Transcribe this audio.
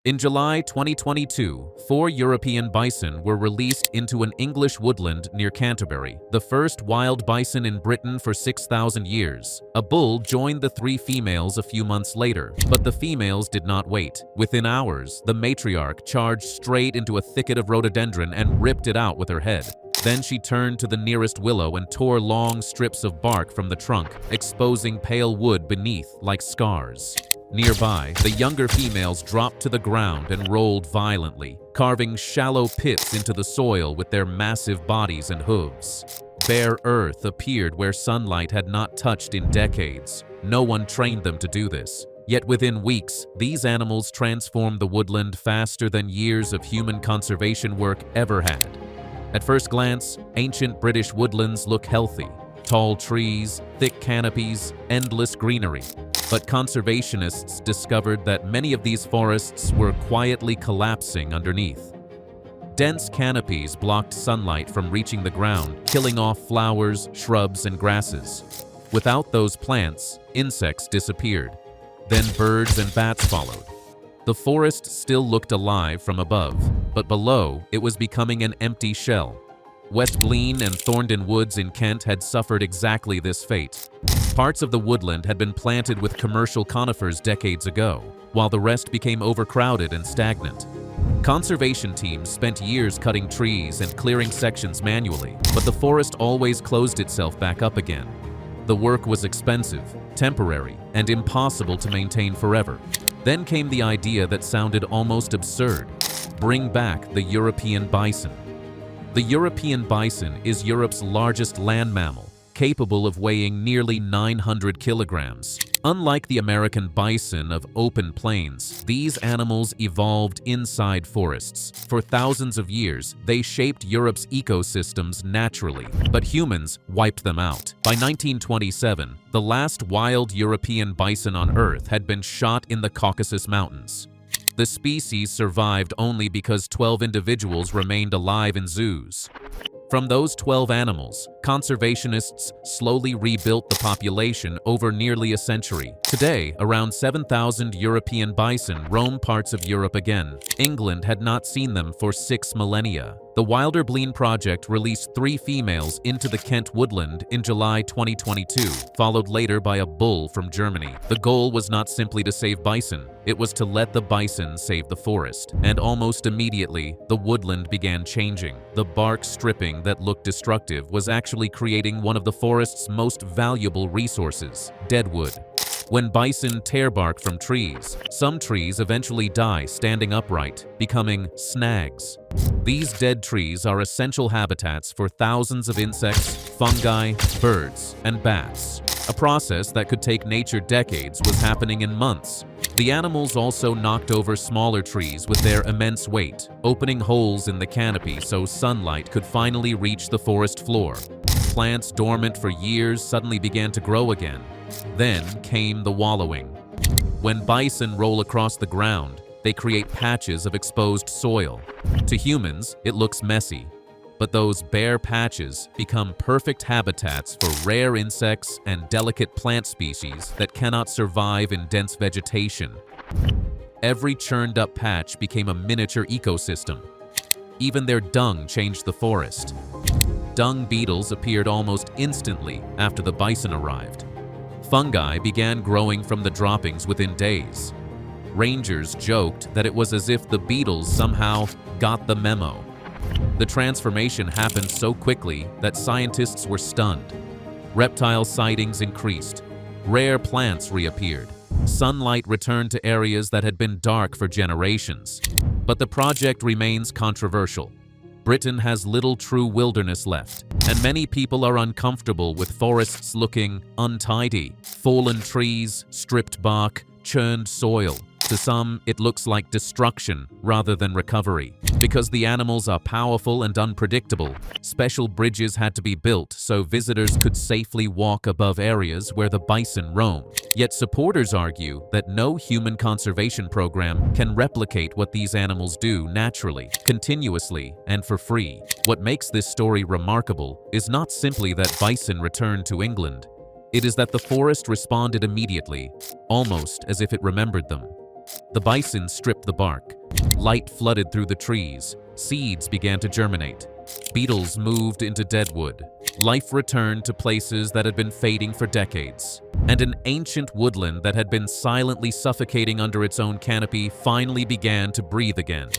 In July 2022, 4 European bison were released into an English woodland near Canterbury, the first wild bison in Britain for 6,000 years. A bull joined the 3 females a few months later, but the females did not wait. Within hours, the matriarch charged straight into a thicket of rhododendron and ripped it out with her head. Then she turned to the nearest willow and tore long strips of bark from the trunk, exposing pale wood beneath like scars. Nearby, the younger females dropped to the ground and rolled violently, carving shallow pits into the soil with their massive bodies and hooves. Bare earth appeared where sunlight had not touched in decades. No one trained them to do this. Yet within weeks, these animals transformed the woodland faster than years of human conservation work ever had. At first glance, ancient British woodlands look healthy. Tall trees, thick canopies, endless greenery. But conservationists discovered that many of these forests were quietly collapsing underneath. Dense canopies blocked sunlight from reaching the ground, killing off flowers, shrubs, and grasses. Without those plants, insects disappeared. Then birds and bats followed. The forest still looked alive from above, but below it was becoming an empty shell. West Blean and Thorndon Woods in Kent had suffered exactly this fate. Parts of the woodland had been planted with commercial conifers decades ago, while the rest became overcrowded and stagnant. Conservation teams spent years cutting trees and clearing sections manually, but the forest always closed itself back up again. The work was expensive, temporary, and impossible to maintain forever. Then came the idea that sounded almost absurd: bring back the European bison. The European bison is Europe's largest land mammal, capable of weighing nearly 900 kilograms. Unlike the American bison of open plains, these animals evolved inside forests. For thousands of years, they shaped Europe's ecosystems naturally, but humans wiped them out. By 1927, the last wild European bison on Earth had been shot in the Caucasus Mountains. The species survived only because 12 individuals remained alive in zoos. From those 12 animals, conservationists slowly rebuilt the population over nearly a century. Today, around 7,000 European bison roam parts of Europe again. England had not seen them for 6 millennia. The Wilder Blean Project released 3 females into the Kent woodland in July 2022, followed later by a bull from Germany. The goal was not simply to save bison, it was to let the bison save the forest. And almost immediately, the woodland began changing. The bark stripping that looked destructive was actually creating one of the forest's most valuable resources: deadwood. When bison tear bark from trees, some trees eventually die standing upright, becoming snags. These dead trees are essential habitats for thousands of insects, fungi, birds, and bats. A process that could take nature decades was happening in months. The animals also knocked over smaller trees with their immense weight, opening holes in the canopy so sunlight could finally reach the forest floor. Plants dormant for years suddenly began to grow again. Then came the wallowing. When bison roll across the ground, they create patches of exposed soil. To humans, it looks messy, but those bare patches become perfect habitats for rare insects and delicate plant species that cannot survive in dense vegetation. Every churned up patch became a miniature ecosystem. Even their dung changed the forest. Dung beetles appeared almost instantly after the bison arrived. Fungi began growing from the droppings within days. Rangers joked that it was as if the beetles somehow got the memo. The transformation happened so quickly that scientists were stunned. Reptile sightings increased. Rare plants reappeared. Sunlight returned to areas that had been dark for generations. But the project remains controversial. Britain has little true wilderness left, and many people are uncomfortable with forests looking untidy. Fallen trees, stripped bark, churned soil. To some, it looks like destruction rather than recovery. Because the animals are powerful and unpredictable, special bridges had to be built so visitors could safely walk above areas where the bison roam. Yet supporters argue that no human conservation program can replicate what these animals do naturally, continuously, and for free. What makes this story remarkable is not simply that bison returned to England. It is that the forest responded immediately, almost as if it remembered them. The bison stripped the bark, Light flooded through the trees. Seeds began to germinate. Beetles moved into deadwood. Life returned to places that had been fading for decades. And an ancient woodland that had been silently suffocating under its own canopy finally began to breathe again.